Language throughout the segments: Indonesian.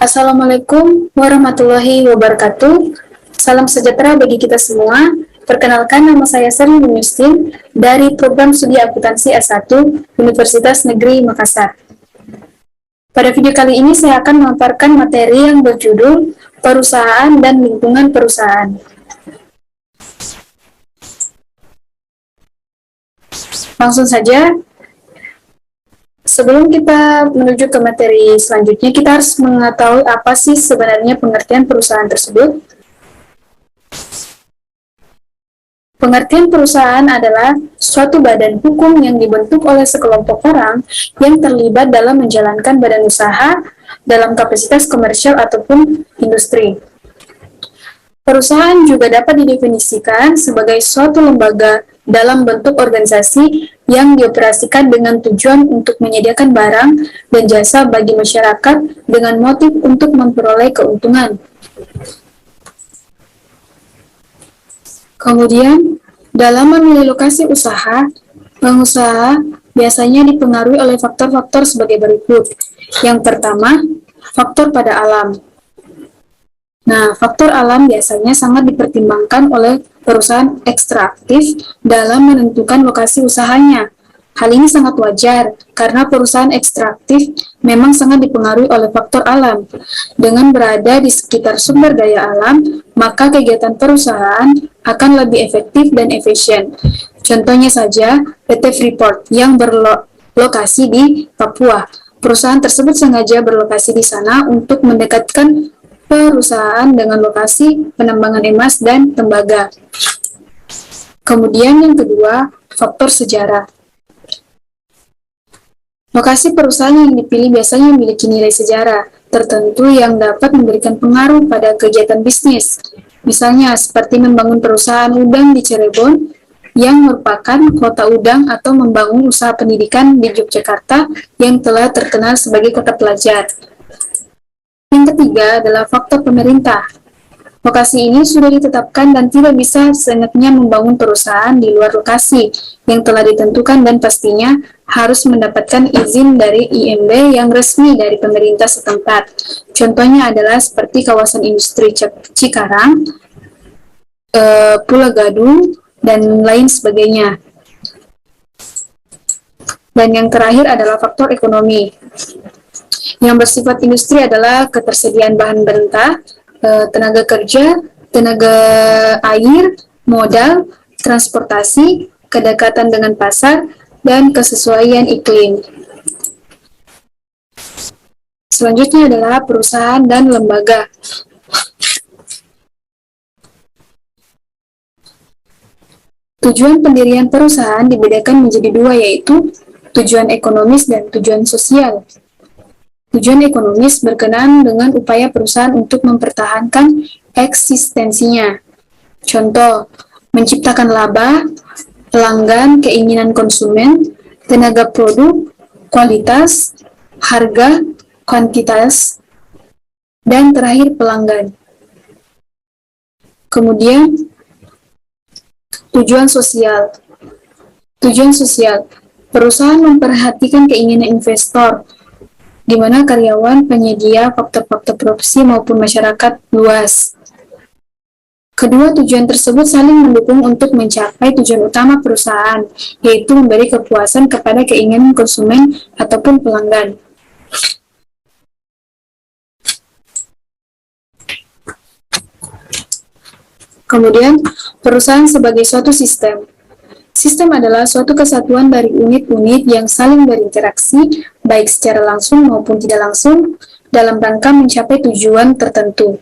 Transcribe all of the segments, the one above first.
Assalamualaikum warahmatullahi wabarakatuh. Salam sejahtera bagi kita semua. Perkenalkan, nama saya Seri Muslim dari Program Studi Akuntansi S1 Universitas Negeri Makassar. Pada video kali ini saya akan memaparkan materi yang berjudul Perusahaan dan Lingkungan Perusahaan. Langsung saja. Sebelum kita menuju ke materi selanjutnya, kita harus mengetahui apa sih sebenarnya pengertian perusahaan tersebut. Pengertian perusahaan adalah suatu badan hukum yang dibentuk oleh sekelompok orang yang terlibat dalam menjalankan badan usaha dalam kapasitas komersial ataupun industri. Perusahaan juga dapat didefinisikan sebagai suatu lembaga dalam bentuk organisasi yang dioperasikan dengan tujuan untuk menyediakan barang dan jasa bagi masyarakat dengan motif untuk memperoleh keuntungan. Kemudian, dalam memilih lokasi usaha, pengusaha biasanya dipengaruhi oleh faktor-faktor sebagai berikut. Yang pertama, faktor pada alam. Nah, faktor alam biasanya sangat dipertimbangkan oleh perusahaan ekstraktif dalam menentukan lokasi usahanya. Hal ini sangat wajar, karena perusahaan ekstraktif memang sangat dipengaruhi oleh faktor alam. Dengan berada di sekitar sumber daya alam, maka kegiatan perusahaan akan lebih efektif dan efisien. Contohnya saja, PT Freeport yang berlokasi di Papua. Perusahaan tersebut sengaja berlokasi di sana untuk mendekatkan perusahaan dengan lokasi penambangan emas dan tembaga. Kemudian yang kedua, faktor sejarah. Lokasi perusahaan yang dipilih biasanya memiliki nilai sejarah tertentu yang dapat memberikan pengaruh pada kegiatan bisnis. Misalnya seperti membangun perusahaan udang di Cirebon yang merupakan kota udang, atau membangun usaha pendidikan di Yogyakarta yang telah terkenal sebagai kota pelajar. Yang ketiga adalah faktor pemerintah. Lokasi ini sudah ditetapkan dan tidak bisa seenaknya membangun perusahaan di luar lokasi yang telah ditentukan, dan pastinya harus mendapatkan izin dari IMB yang resmi dari pemerintah setempat. Contohnya adalah seperti kawasan industri Cikarang, Pulau Gadung, dan lain sebagainya. Dan yang terakhir adalah faktor ekonomi. Yang bersifat industri adalah ketersediaan bahan mentah, tenaga kerja, tenaga air, modal, transportasi, kedekatan dengan pasar, dan kesesuaian iklim. Selanjutnya adalah perusahaan dan lembaga. Tujuan pendirian perusahaan dibedakan menjadi dua, yaitu tujuan ekonomis dan tujuan sosial. Tujuan ekonomis berkenaan dengan upaya perusahaan untuk mempertahankan eksistensinya. Contoh, menciptakan laba, pelanggan, keinginan konsumen, tenaga produk, kualitas, harga, kuantitas, dan terakhir pelanggan. Kemudian, tujuan sosial. Tujuan sosial, perusahaan memperhatikan keinginan investor, di mana karyawan, penyedia, faktor-faktor produksi, maupun masyarakat luas. Kedua tujuan tersebut saling mendukung untuk mencapai tujuan utama perusahaan, yaitu memberi kepuasan kepada keinginan konsumen ataupun pelanggan. Kemudian, perusahaan sebagai suatu sistem. Sistem adalah suatu kesatuan dari unit-unit yang saling berinteraksi, baik secara langsung maupun tidak langsung, dalam rangka mencapai tujuan tertentu.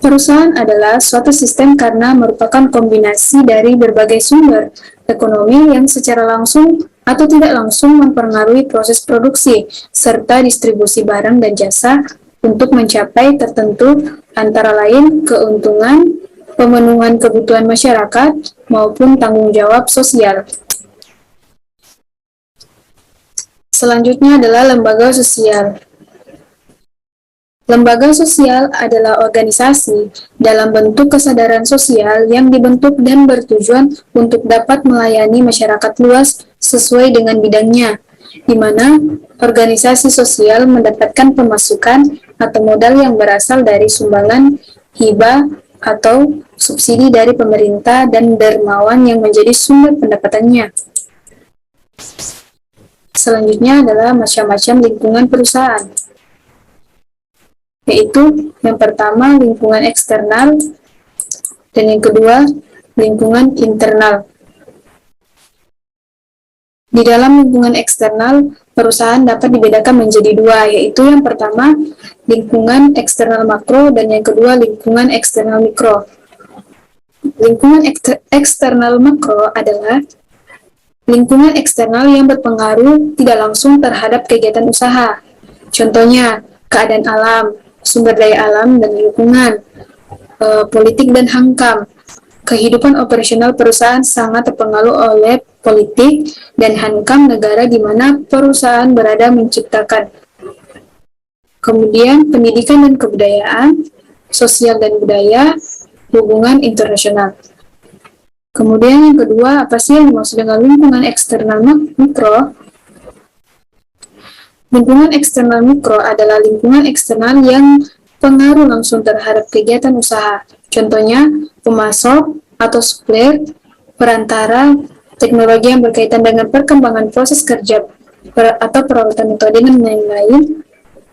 Perusahaan adalah suatu sistem karena merupakan kombinasi dari berbagai sumber ekonomi yang secara langsung atau tidak langsung mempengaruhi proses produksi, serta distribusi barang dan jasa untuk mencapai tertentu, antara lain keuntungan, pemenuhan kebutuhan masyarakat, maupun tanggung jawab sosial. Selanjutnya adalah lembaga sosial. Lembaga sosial adalah organisasi dalam bentuk kesadaran sosial yang dibentuk dan bertujuan untuk dapat melayani masyarakat luas sesuai dengan bidangnya, di mana organisasi sosial mendapatkan pemasukan atau modal yang berasal dari sumbangan, hibah, atau subsidi dari pemerintah dan dermawan yang menjadi sumber pendapatannya. Selanjutnya adalah macam-macam lingkungan perusahaan, yaitu yang pertama lingkungan eksternal dan yang kedua lingkungan internal. Di dalam lingkungan eksternal, perusahaan dapat dibedakan menjadi dua, yaitu yang pertama lingkungan eksternal makro dan yang kedua lingkungan eksternal mikro. Lingkungan eksternal makro adalah lingkungan eksternal yang berpengaruh tidak langsung terhadap kegiatan usaha. Contohnya, keadaan alam, sumber daya alam dan lingkungan, politik dan hankam. Kehidupan operasional perusahaan sangat terpengaruh oleh politik dan hankam negara di mana perusahaan berada menciptakan. Kemudian pendidikan dan kebudayaan, sosial dan budaya, hubungan internasional. Kemudian yang kedua, apa sih yang dimaksud dengan lingkungan eksternal mikro? Lingkungan eksternal mikro adalah lingkungan eksternal yang pengaruh langsung terhadap kegiatan usaha. Contohnya, pemasok atau supplier, perantara, teknologi yang berkaitan dengan perkembangan proses kerja atau perawatan metode dan lain-lain,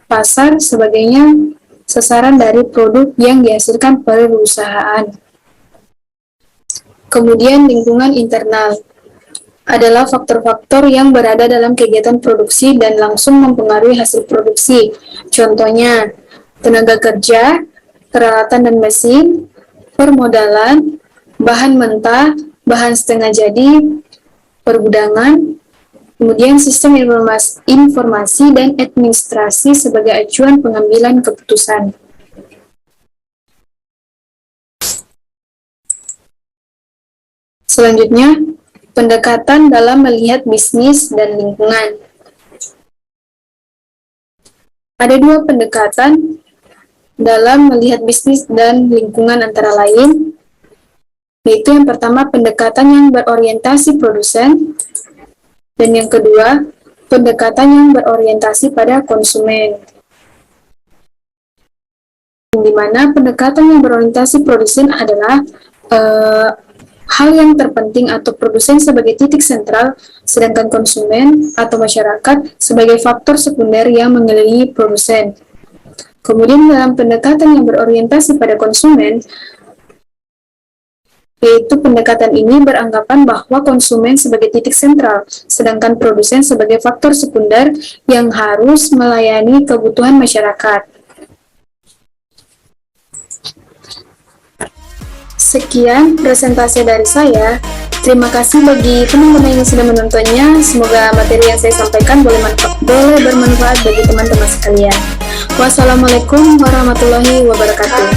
pasar, sebagainya, sasaran dari produk yang dihasilkan perusahaan. Kemudian lingkungan internal adalah faktor-faktor yang berada dalam kegiatan produksi dan langsung mempengaruhi hasil produksi. Contohnya, tenaga kerja, peralatan dan mesin, permodalan, bahan mentah, bahan setengah jadi, pergudangan, kemudian sistem informasi dan administrasi sebagai acuan pengambilan keputusan. Selanjutnya, pendekatan dalam melihat bisnis dan lingkungan. Ada dua pendekatan dalam melihat bisnis dan lingkungan antara lain, yaitu yang pertama pendekatan yang berorientasi produsen, dan yang kedua pendekatan yang berorientasi pada konsumen. Di mana pendekatan yang berorientasi produsen adalah hal yang terpenting atau produsen sebagai titik sentral, sedangkan konsumen atau masyarakat sebagai faktor sekunder yang mengelilingi produsen. Kemudian dalam pendekatan yang berorientasi pada konsumen, yaitu pendekatan ini beranggapan bahwa konsumen sebagai titik sentral, sedangkan produsen sebagai faktor sekunder yang harus melayani kebutuhan masyarakat. Sekian presentasi dari saya. Terima kasih bagi teman-teman yang sudah menontonnya. Semoga materi yang saya sampaikan boleh bermanfaat bagi teman-teman sekalian. Wassalamualaikum warahmatullahi wabarakatuh.